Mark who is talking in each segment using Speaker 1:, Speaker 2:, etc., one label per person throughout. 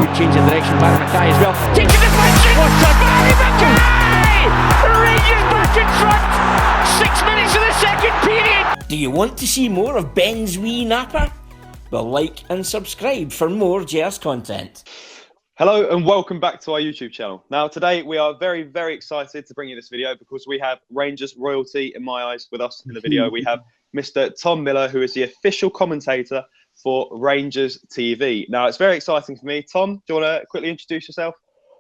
Speaker 1: Good change of direction, Barry Mackay as well. Takes a deflection! What a Barry Mackay! Rangers back in front! 6 minutes of the second period! Do you want to see more of Ben's wee napper? Well, like and subscribe for more JS content.
Speaker 2: Hello and welcome back to our YouTube channel. Now today we are very, very excited to bring you this video because we have Rangers royalty in my eyes with us in the video. We have Mr. Tom Miller, who is the official commentator for Rangers TV. Now it's very exciting for me. Tom, do you want to quickly introduce yourself?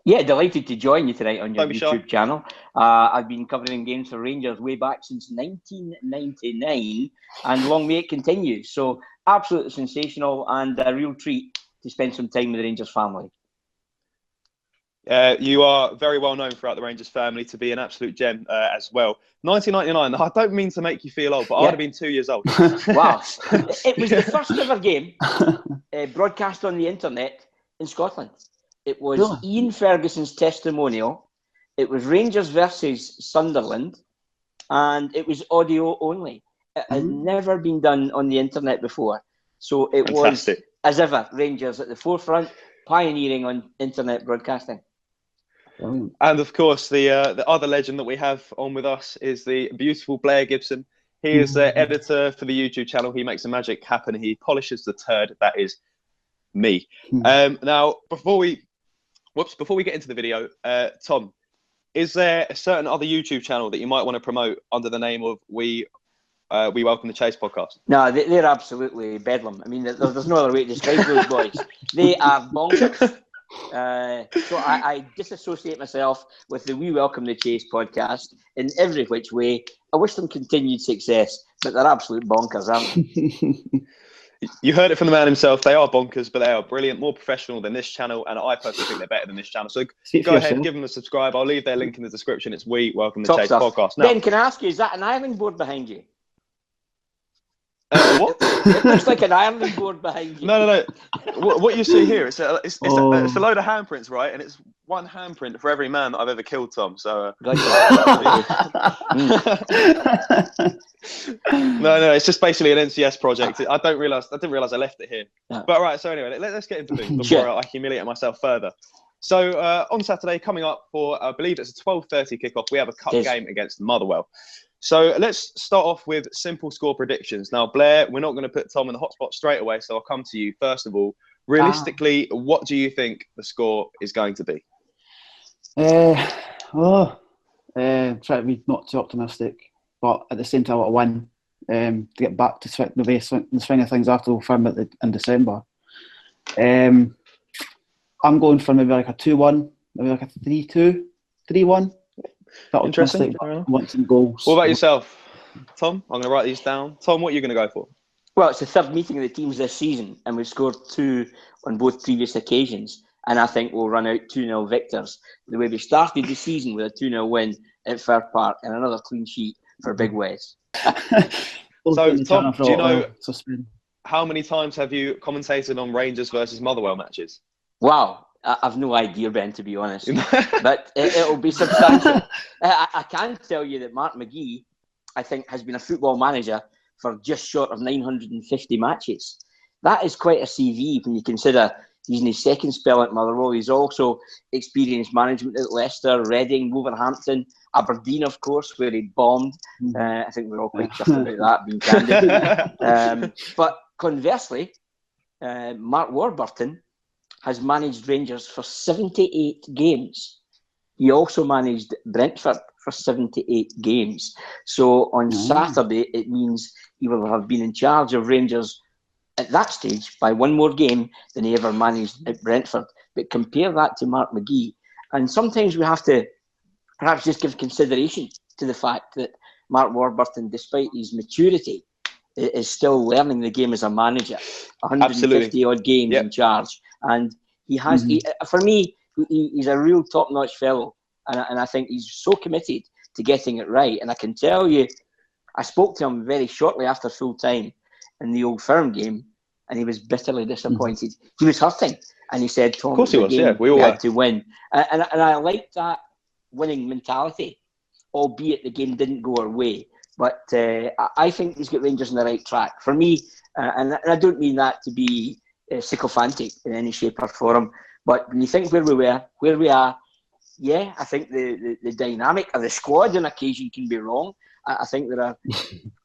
Speaker 3: Yeah, delighted to join you tonight on your YouTube
Speaker 2: shy.
Speaker 3: channel. I've been covering games for Rangers way back since 1999 and long may it continue. So absolutely sensational and a real treat to spend some time with the Rangers family.
Speaker 2: You are very well known throughout the Rangers family to be an absolute gem as well. 1999, I don't mean to make you feel old, but I'd have been 2 years old.
Speaker 3: Wow. It was the first ever game broadcast on the internet in Scotland. It was Ian Ferguson's testimonial. It was Rangers versus Sunderland, and it was audio only. It had never been done on the internet before. So it was, as ever, Rangers at the forefront, pioneering on internet broadcasting.
Speaker 2: And of course, the other legend that we have on with us is the beautiful Blair Gibson. He is the editor for the YouTube channel. He makes the magic happen. He polishes the turd. That is me. Now, before we get into the video, Tom, is there a certain other YouTube channel that you might want to promote under the name of We Welcome the Chase podcast?
Speaker 3: No, they're absolutely bedlam. I mean, there's no other way to describe those boys. They are bonkers. So I disassociate myself with the We Welcome the Chase podcast in every which way. I wish them continued success, but they're absolute bonkers, aren't they?
Speaker 2: You heard it from the man himself. They are bonkers, but they are brilliant, more professional than this channel, and I personally think they're better than this channel. So go ahead, give them a subscribe. I'll leave their link in the description. It's We Welcome the Chase podcast. Now,
Speaker 3: Ben, can I ask you, is that an ironing board behind you?
Speaker 2: What?
Speaker 3: It looks like an ironing board behind you.
Speaker 2: No. What you see here, it's a load of handprints, right? And it's one handprint for every man that I've ever killed, Tom. So no, it's just basically an NCS project. I didn't realize I left it here. But all right, so anyway, let's get into it before I humiliate myself further. So on Saturday, coming up for, I believe it's a 12:30 kickoff, we have a cup game against Motherwell. So let's start off with simple score predictions. Now, Blair, we're not going to put Tom in the hot spot straight away, so I'll come to you first of all. Realistically, what do you think the score is going to be?
Speaker 4: Try to be not too optimistic, but at the same time, I want to win to get back to the swing of things after Old Firm in December. I'm going for maybe like a 2-1, maybe like a 3-2, 3-1.
Speaker 2: Interesting.
Speaker 4: Want some goals.
Speaker 2: What about yourself, Tom? I'm going to write these down. Tom, what are you going to go for?
Speaker 3: Well, it's the third meeting of the teams this season, and we've scored 2 on both previous occasions. And I think we'll run out 2-0 victors. The way we started the season with a 2-0 win at Fir Park and another clean sheet for Big Wes.
Speaker 2: So, Tom, do you know how many times have you commentated on Rangers versus Motherwell matches?
Speaker 3: Wow. I've no idea, Ben, to be honest, but it'll be substantial. I can tell you that Mark McGee, I think, has been a football manager for just short of 950 matches. That is quite a CV when you consider he's in his second spell at Motherwell. He's also experienced management at Leicester, Reading, Wolverhampton, Aberdeen, of course, where he bombed. I think we're all quite chuffed about that, being candid. But conversely, Mark Warburton has managed Rangers for 78 games. He also managed Brentford for 78 games. So on Saturday, it means he will have been in charge of Rangers at that stage by one more game than he ever managed at Brentford. But compare that to Mark McGee. And sometimes we have to perhaps just give consideration to the fact that Mark Warburton, despite his maturity, is still learning the game as a manager. 150 odd games in charge. And he has, for me, he's a real top-notch fellow. And I think he's so committed to getting it right. And I can tell you, I spoke to him very shortly after full time in the Old Firm game, and he was bitterly disappointed. He was hurting. And he said, Tom,
Speaker 2: of course he was, we all
Speaker 3: had to win. And I like that winning mentality, albeit the game didn't go our way. But I think he's got Rangers on the right track. For me, and I don't mean that to be sycophantic in any shape or form, But when you think where we were, where we are, yeah, I think the dynamic of the squad on occasion can be wrong. I think there are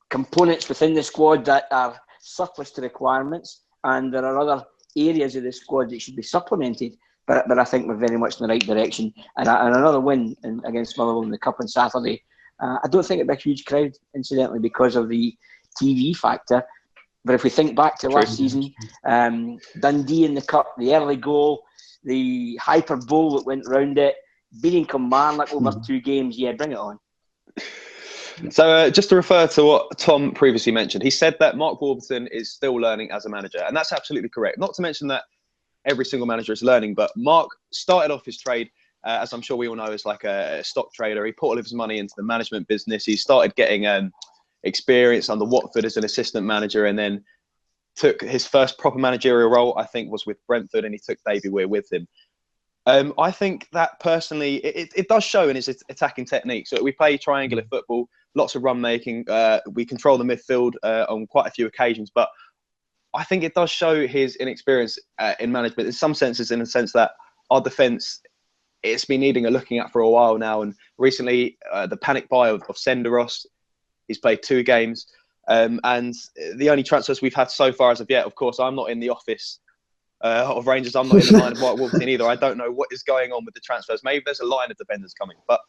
Speaker 3: components within the squad that are surplus to requirements, and there are other areas of the squad that should be supplemented. But I think we're very much in the right direction. And another win against Motherwell in the Cup on Saturday. I don't think it'll be a huge crowd, incidentally, because of the TV factor. But if we think back to last season, Dundee in the Cup, the early goal, the hyperbole that went round it, beating Kilmarnock over 2 games, yeah, bring it on.
Speaker 2: So just to refer to what Tom previously mentioned, he said that Mark Warburton is still learning as a manager, and that's absolutely correct. Not to mention that every single manager is learning, but Mark started off his trade, as I'm sure we all know, as like a stock trader. He put all of his money into the management business. He started getting experience under Watford as an assistant manager, and then took his first proper managerial role, I think, was with Brentford, and he took Davy Weir with him. I think that personally, it does show in his attacking technique. So we play triangular football, lots of run making. We control the midfield on quite a few occasions, but I think it does show his inexperience in management in some senses, in the sense that our defence, it's been needing a looking at for a while now. And recently, the panic buy of Senderos, he's played 2 games. And the only transfers we've had so far as of yet, of course, I'm not in the office of Rangers. I'm not in the mind of Mark Warburton either. I don't know what is going on with the transfers. Maybe there's a line of defenders coming, but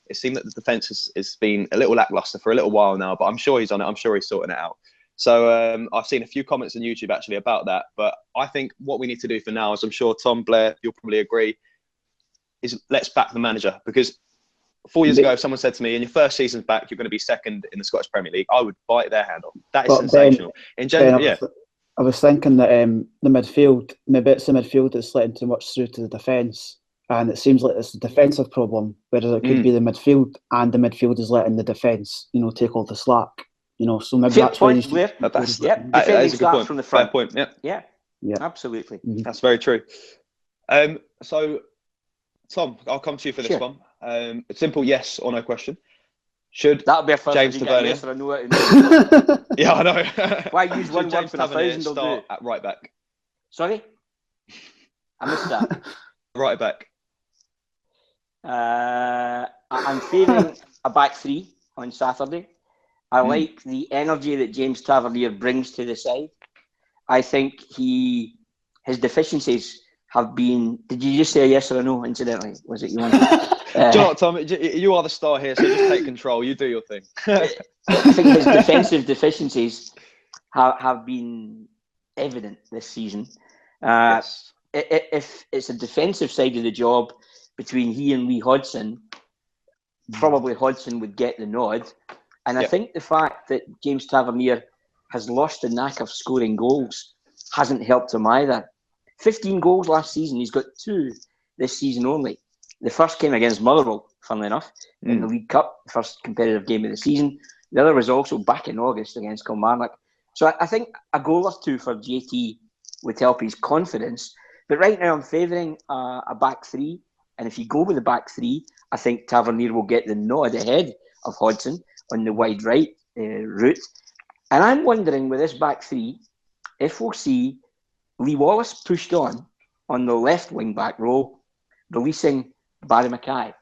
Speaker 2: it seemed that the defence has been a little lacklustre for a little while now, but I'm sure he's on it. I'm sure he's sorting it out. So I've seen a few comments on YouTube actually about that, but I think what we need to do for now, as I'm sure Tom, Blair, you'll probably agree, is let's back the manager. Because 4 years ago, if someone said to me, in your first season's back, you're going to be second in the Scottish Premier League, I would bite their hand off. That is sensational. In general, yeah.
Speaker 4: I was thinking that the midfield, maybe it's the midfield that's letting too much through to the defence, and it seems like it's a defensive problem, whereas it could be the midfield, and the midfield is letting the defence, take all the slack. So maybe
Speaker 3: Fair
Speaker 4: that's
Speaker 3: point,
Speaker 4: why
Speaker 3: that is a good point. From the front.
Speaker 2: Fair point. Yeah,
Speaker 3: absolutely.
Speaker 4: Mm-hmm.
Speaker 2: That's very true. So, Tom, I'll come to you for this one. A simple yes or no question. Should
Speaker 3: that'll be a first
Speaker 2: James Tavernier?
Speaker 3: Yes, I know it.
Speaker 2: Yeah, I know.
Speaker 3: Why use one word for
Speaker 2: Tavernier
Speaker 3: 1,000?
Speaker 2: Start at right back.
Speaker 3: Sorry, I missed that.
Speaker 2: Right back.
Speaker 3: I'm favouring a back 3 on Saturday. I like the energy that James Tavernier brings to the side. I think his deficiencies have been. Did you just say a yes or a no? Incidentally, was it you wanted?
Speaker 2: Do you know what, Tom? You are the star here, so just take control. You do your thing.
Speaker 3: I think his defensive deficiencies have been evident this season.
Speaker 2: Yes.
Speaker 3: If it's a defensive side of the job between he and Lee Hodgson, probably Hodgson would get the nod. And I think the fact that James Tavernier has lost the knack of scoring goals hasn't helped him either. 15 goals last season. He's got 2 this season only. The first came against Motherwell, funnily enough, in the League Cup, the first competitive game of the season. The other was also back in August against Kilmarnock. So I think a goal or 2 for JT would help his confidence. But right now I'm favouring a back 3. And if you go with the back 3, I think Tavernier will get the nod ahead of Hodgson on the wide right route. And I'm wondering with this back 3, if we'll see Lee Wallace pushed on the left wing back role, releasing Barry Mackay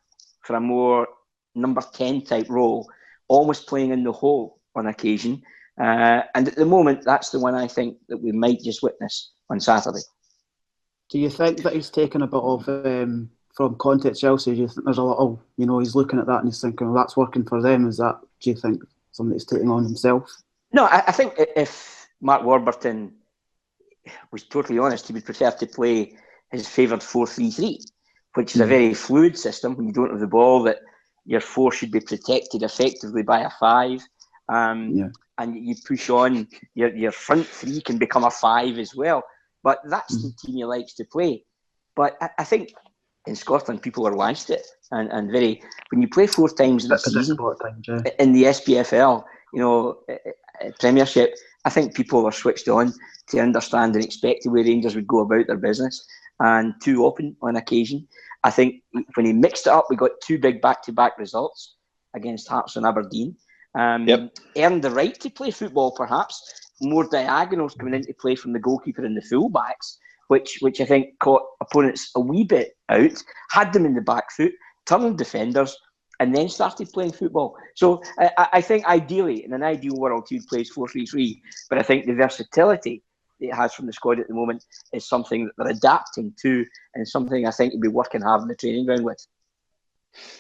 Speaker 3: for a more number 10 type role, almost playing in the hole on occasion. And at the moment, that's the one I think that we might just witness on Saturday.
Speaker 4: Do you think that he's taken a bit of from Conte at Chelsea? Do you think there's a lot of, he's looking at that and he's thinking, well, that's working for them? Is that, do you think, something he's taking on himself?
Speaker 3: No, I think if Mark Warburton was totally honest, he would prefer to play his favoured 4-3-3, which is a very fluid system. When you don't have the ball, that your 4 should be protected effectively by a 5. And you push on, your front 3 can become a 5 as well. But that's the team he likes to play. But I think in Scotland, people are wise to it. And very, when you play 4 times in the season, in the SPFL, Premiership, I think people are switched on to understand and expect the way Rangers would go about their business, and too open on occasion. I think when he mixed it up, we got 2 big back-to-back results against Hearts and Aberdeen. Earned the right to play football, perhaps. More diagonals coming into play from the goalkeeper and the full-backs, which I think caught opponents a wee bit out, had them in the back foot, turned defenders, and then started playing football. So I think ideally, in an ideal world, he plays 4-3-3, but I think the versatility it has from the squad at the moment is something that they're adapting to, and something I think would be working hard in the training ground with.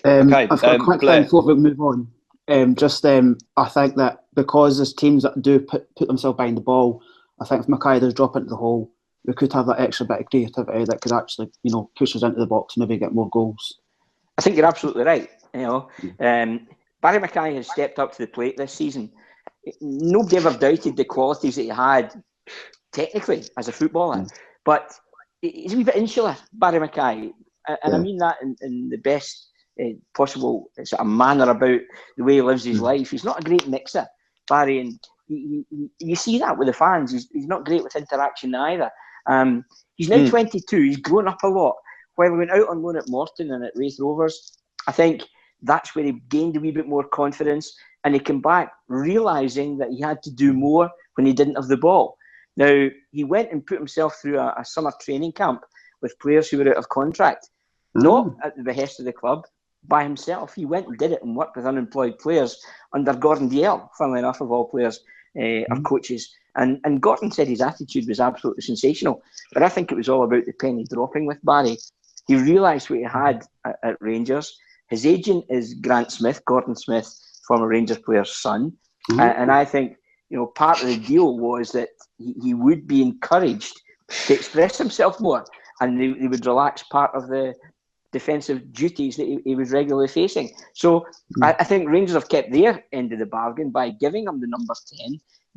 Speaker 4: I've got a quick thing before we move on. I think that because there's teams that do put themselves behind the ball, I think if Mackay does drop into the hole, we could have that extra bit of creativity that could actually, push us into the box and maybe get more goals.
Speaker 3: I think you're absolutely right. Barry Mackay has stepped up to the plate this season. Nobody ever doubted the qualities that he had technically as a footballer, but he's a wee bit insular, Barry Mackay, and I mean that in the best possible sort of manner about the way he lives his life. He's not a great mixer, Barry, and you see that with the fans. He's not great with interaction either. He's now 22. He's grown up a lot. While he went out on loan at Morton and at Raith Rovers, I think that's where he gained a wee bit more confidence, and he came back realising that he had to do more when he didn't have the ball. Now, he went and put himself through a summer training camp with players who were out of contract, not at the behest of the club, by himself. He went and did it and worked with unemployed players under Gordon Dalziel, funnily enough, of all players, of coaches. And Gordon said his attitude was absolutely sensational. But I think it was all about the penny dropping with Barry. He realised what he had at Rangers. His agent is Grant Smith, Gordon Smith, former Rangers player's son. And I think, part of the deal was that he would be encouraged to express himself more, and he would relax part of the defensive duties that he was regularly facing. So I think Rangers have kept their end of the bargain by giving him the number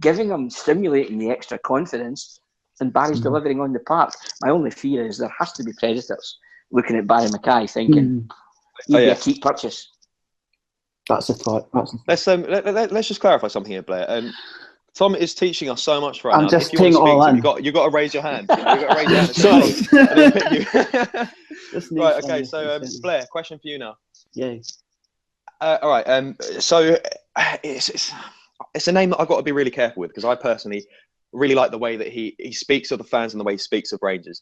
Speaker 3: 10, stimulating the extra confidence, and Barry's delivering on the park. My only fear is there has to be predators looking at Barry Mackay thinking, he'd be a cheap purchase.
Speaker 4: That's a thought.
Speaker 2: Let's just clarify something here, Blair. Tom is teaching us so much right now.
Speaker 4: I'm just taking all in.
Speaker 2: You've got to raise your hand. You've got to raise your hand. Sorry. Right, okay, so Blair, question for you now.
Speaker 4: Yeah.
Speaker 2: All right, so it's a name that I've got to be really careful with, because I personally really like the way that he speaks of the fans and the way he speaks of Rangers.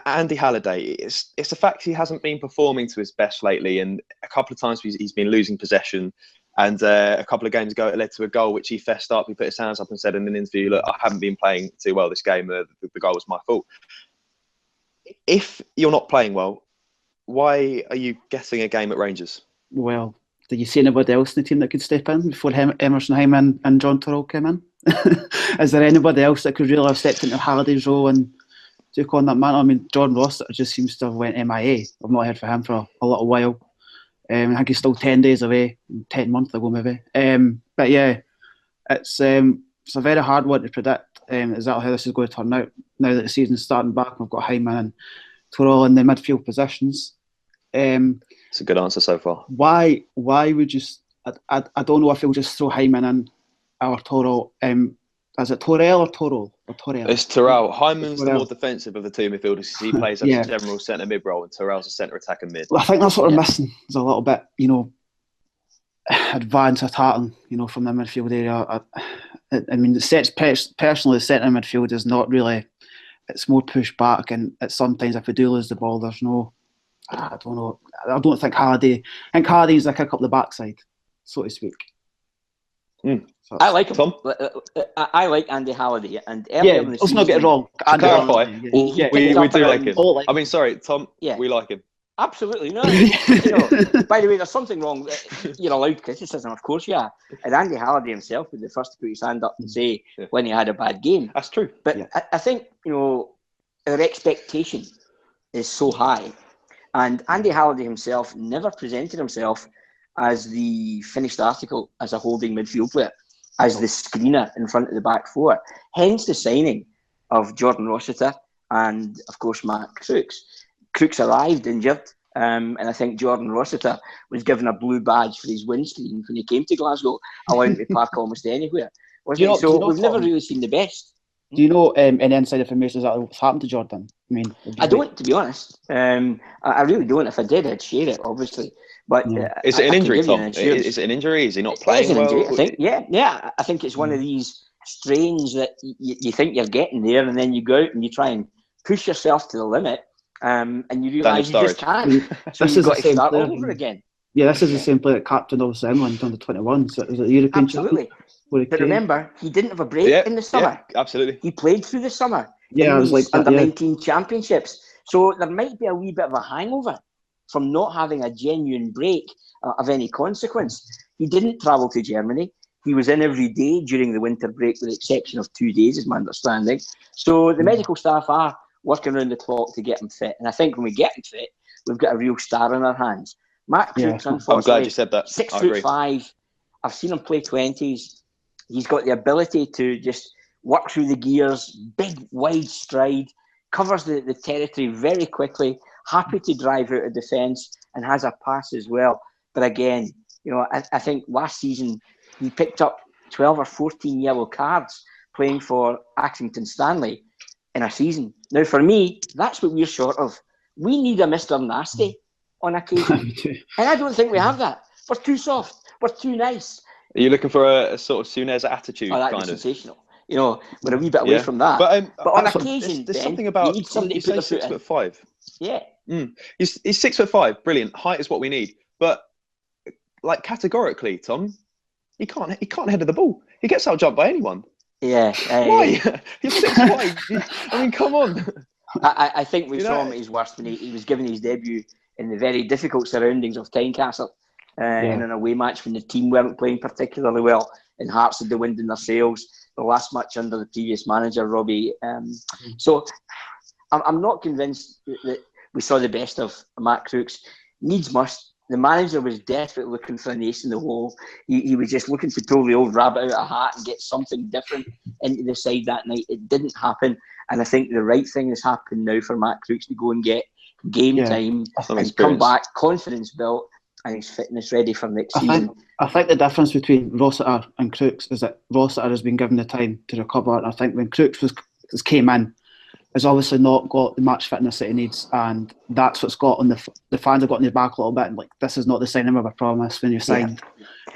Speaker 2: Andy Halliday, it's the fact he hasn't been performing to his best lately, and a couple of times he's been losing possession, and a couple of games ago it led to a goal which he fessed up. He put his hands up and said in an interview, "Look, I haven't been playing too well this game. The goal was my fault." If you're not playing well, why are you getting a game at Rangers?
Speaker 4: Well, did you see anybody else in the team that could step in before Emerson Hyman and John Turrell came in? Is there anybody else that could really have stepped into Halliday's role and took on that man? I mean, Jordan Ross just seems to have went MIA. I've not heard from him for a little while. I think he's still 10 days away, 10 months ago maybe. But yeah, it's a very hard one to predict exactly how this is going to turn out. Now that the season's starting back, we've got Hyman and Turrell in the midfield positions.
Speaker 2: It's a good answer so far.
Speaker 4: Why would you? I don't know if he'll just throw Hyman in or Turrell. Is it Turrell or Turrell?
Speaker 2: It's Turrell. Hyman's the more defensive of the two midfielders. He plays as a general centre mid role, and Turrell's a centre attacking mid.
Speaker 4: Well, I think that's what we're missing. Is a little bit, advanced attacking, from the midfield area. I mean, personally, the centre midfield is not really. It's more pushed back, and it's sometimes if we do lose the ball, there's no. I don't know. I don't think Halliday. I think Halliday's a kick up the backside, so to speak. So
Speaker 3: I like him.
Speaker 2: Tom?
Speaker 3: I like Andy Halliday, and
Speaker 4: let's not get it wrong.
Speaker 2: To clarify, we do like him. I mean, sorry, Tom.
Speaker 3: Yeah.
Speaker 2: We like him.
Speaker 3: Absolutely, no. By the way, there's something wrong. You're allowed criticism, of course, yeah. And Andy Halliday himself was the first to put his hand up and say when he had a bad game.
Speaker 2: That's true.
Speaker 3: But I think our expectation is so high, and Andy Halliday himself never presented himself as the finished article, as a holding midfield player, as the screener in front of the back four. Hence the signing of Jordan Rossiter and, of course, Matt Crooks. Crooks arrived injured, and I think Jordan Rossiter was given a blue badge for his windscreen when he came to Glasgow, allowing him to park almost anywhere. So we've never really seen the best.
Speaker 4: Do you know any inside information about what's happened to Jordan? I
Speaker 3: don't, to be honest. I really don't. If I did, I'd share it, obviously. But
Speaker 2: is it an injury, Tom? Is it an injury? Is he not playing well?
Speaker 3: Injury, I think. Yeah. I think it's one of these strains that you think you're getting there, and then you go out and you try and push yourself to the limit, and you realise you just can't. So
Speaker 4: This
Speaker 3: you've
Speaker 4: is
Speaker 3: got
Speaker 4: the
Speaker 3: to
Speaker 4: same
Speaker 3: start
Speaker 4: player.
Speaker 3: all over again.
Speaker 4: Yeah, this is the same player that captained obviously England under 21. So it was a European
Speaker 3: Absolutely.
Speaker 4: Championship.
Speaker 3: But remember, he didn't have a break in the summer.
Speaker 2: Yeah, absolutely.
Speaker 3: He played through the summer.
Speaker 4: Yeah, I was like
Speaker 3: under 19 championships. So there might be a wee bit of a hangover from not having a genuine break of any consequence. He didn't travel to Germany. He was in every day during the winter break, with the exception of 2 days, is my understanding. So the medical staff are working around the clock to get him fit. And I think when we get him fit, we've got a real star in our hands. Matt Crooks, unfortunately,
Speaker 2: I'm glad you said that.
Speaker 3: 6'5". I've seen him play 20s. He's got the ability to just work through the gears, big, wide stride, covers the territory very quickly, happy to drive out of defence, and has a pass as well. But again, I think last season he picked up 12 or 14 yellow cards playing for Accrington Stanley in a season. Now, for me, that's what we're short of. We need a Mr. Nasty on occasion. And I don't think we have that. We're too soft. We're too nice.
Speaker 2: Are you looking for a sort of Souness attitude?
Speaker 3: That'd be sensational. We're a wee bit away from that. But on occasion,
Speaker 2: there's something about
Speaker 3: you need somebody to put their foot in.
Speaker 2: 6'5".
Speaker 3: Yeah.
Speaker 2: He's 6'5". Brilliant. Height is what we need. But like categorically, Tom, he can't header the ball. He gets out jumped by anyone.
Speaker 3: Yeah.
Speaker 2: Why? You're 6'5". I mean, come on.
Speaker 3: I think we saw him at his worst when he was given his debut in the very difficult surroundings of Tynecastle in an away match when the team weren't playing particularly well and Hearts had the wind in their sails. The last match under the previous manager, Robbie. So I'm not convinced that we saw the best of Matt Crooks. Needs must. The manager was desperately looking for an ace in the hole. He was just looking to pull the old rabbit out of a hat and get something different into the side that night. It didn't happen. And I think the right thing has happened now for Matt Crooks to go and get game time and come back, confidence built, and his fitness ready for next season.
Speaker 4: I think the difference between Rossiter and Crooks is that Rossiter has been given the time to recover. And I think when Crooks came in, has obviously not got the match fitness that he needs, and that's what's got on the fans have got in their back a little bit. And like, this is not the signing of a promise when you're signed.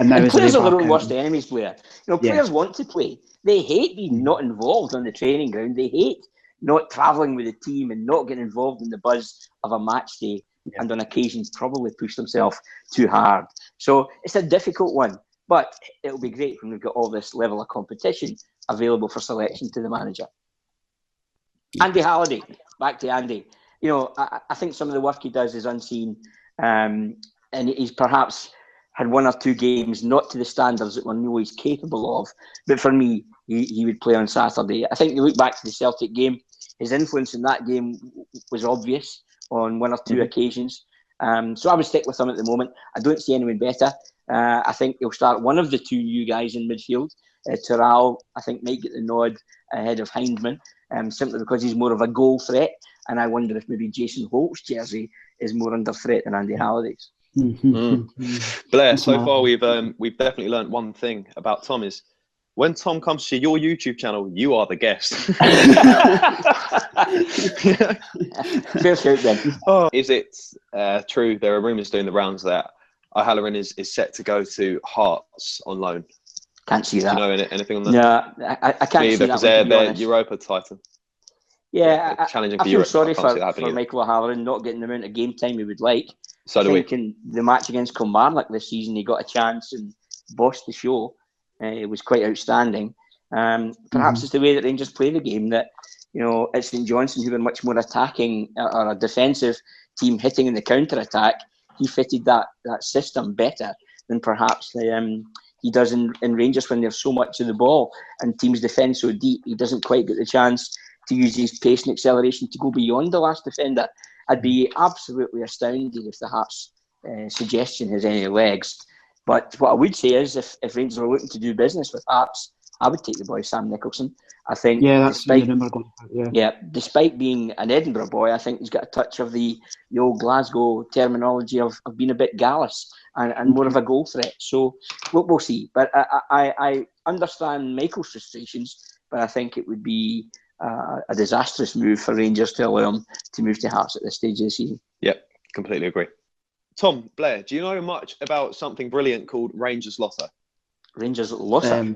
Speaker 4: And now
Speaker 3: players are their own worst enemies. Players want to play. They hate being not involved on the training ground. They hate not travelling with the team and not getting involved in the buzz of a match day. And on occasions probably push themselves too hard. So it's a difficult one, but it'll be great when we've got all this level of competition available for selection to the manager. Andy Halliday, back to Andy. I think some of the work he does is unseen, and he's perhaps had one or two games not to the standards that we know he's capable of. But for me, he would play on Saturday. I think you look back to the Celtic game, his influence in that game was obvious on one or two occasions. So I would stick with him at the moment. I don't see anyone better. I think he'll start one of the two new guys in midfield. Terrell, I think, might get the nod ahead of Hindman, simply because he's more of a goal threat. And I wonder if maybe Jason Holt's jersey is more under threat than Andy Halliday's.
Speaker 2: Blair, so far we've definitely learned one thing about Tom is when Tom comes to your YouTube channel, you are the guest.
Speaker 3: Fair shout then.
Speaker 2: Is it true? There are rumours doing the rounds that O'Halloran is set to go to Hearts on loan.
Speaker 3: Can't see that.
Speaker 2: Do you know anything on that?
Speaker 3: No, I can't see that.
Speaker 2: Because they're Europa title.
Speaker 3: Yeah,
Speaker 2: challenging
Speaker 3: I
Speaker 2: for
Speaker 3: feel
Speaker 2: Europe.
Speaker 3: sorry for Michael O'Halloran not getting the amount of game time he would like.
Speaker 2: So do we.
Speaker 3: In the match against Kilmarnock this season, he got a chance and bossed the show. It was quite outstanding. Perhaps it's the way that Rangers play the game that, it's St Johnstone who were much more attacking or a defensive team hitting in the counter-attack. He fitted that system better than perhaps he does in Rangers when there's so much of the ball and teams defend so deep. He doesn't quite get the chance to use his pace and acceleration to go beyond the last defender. I'd be absolutely astounded if the Hearts suggestion has any legs. But what I would say is if Rangers are looking to do business with Hearts, I would take the boy Sam Nicholson. I think despite being an Edinburgh boy, I think he's got a touch of the old Glasgow terminology of being a bit gallous and more of a goal threat. So we'll see. But I understand Michael's frustrations, but I think it would be a disastrous move for Rangers to allow him to move to Hearts at this stage of the season.
Speaker 2: Yep, completely agree. Tom, Blair, do you know much about something brilliant called Rangers Lotto?
Speaker 3: Rangers Lotto?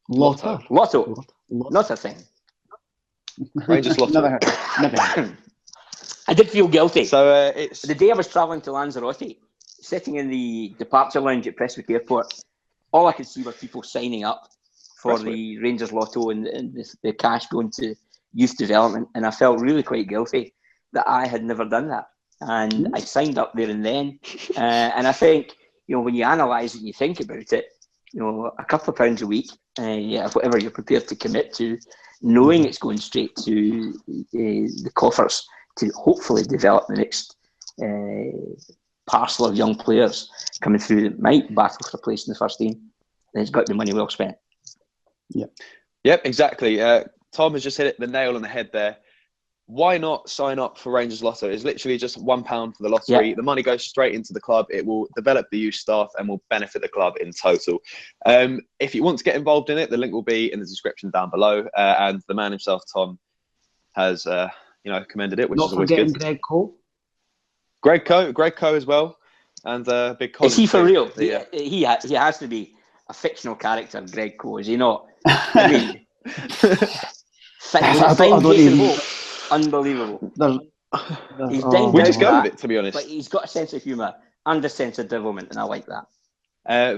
Speaker 4: Lotto.
Speaker 3: Lotto. Not a thing.
Speaker 2: Rangers Lotto.
Speaker 4: never.
Speaker 3: I did feel guilty.
Speaker 2: So it's
Speaker 3: the day I was travelling to Lanzarote, sitting in the departure lounge at Prestwick Airport. All I could see were people signing up for the Rangers Lotto and the cash going to youth development, and I felt really quite guilty that I had never done that. And I signed up there and then. And I think, when you analyse it and you think about it, a couple of pounds a week, whatever you're prepared to commit to, knowing it's going straight to the coffers to hopefully develop the next parcel of young players coming through that might battle for a place in the first team, then it's got to be money well spent.
Speaker 2: Yep, exactly. Tom has just hit the nail on the head there. Why not sign up for Rangers Lotto? It's literally just £1 for the lottery. The money goes straight into the club. It will develop the youth staff and will benefit the club in total. If you want to get involved in it, the link will be in the description down below. And the man himself, Tom, has commended it, which is always good.
Speaker 4: Greg Cole.
Speaker 2: Greg Coe as well, and big. Colin
Speaker 3: Is he for real?
Speaker 2: Yeah.
Speaker 3: He has to be a fictional character, Greg Coe, is he not? I mean, unbelievable. He's
Speaker 2: we just go with it, to be honest.
Speaker 3: But he's got a sense of humour and a sense of development, and I like that.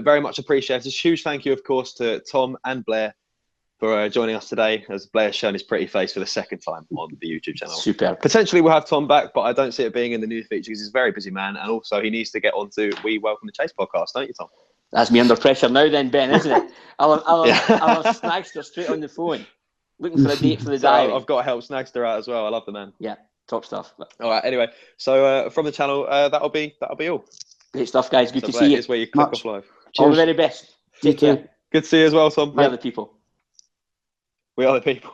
Speaker 2: Very much appreciated. Huge thank you, of course, to Tom and Blair for joining us today, as Blair's shown his pretty face for the second time on the YouTube channel.
Speaker 3: Superb.
Speaker 2: Potentially we'll have Tom back, but I don't see it being in the news feature because he's a very busy man, and also he needs to get onto We Welcome the Chase podcast, don't you, Tom?
Speaker 3: That's me under pressure now then, Ben, isn't it? I'll have Snagster straight on the phone, looking for a date for the diary.
Speaker 2: I've got to help Snagster out as well. I love the man.
Speaker 3: Yeah, top stuff.
Speaker 2: All right, anyway, so from the channel, that'll be all.
Speaker 3: Great stuff, guys. Good to see you.
Speaker 2: Here's where you click off live.
Speaker 3: All the very best. Take care.
Speaker 2: Good to see you as well, Tom.
Speaker 3: We are the people.
Speaker 2: We are the people.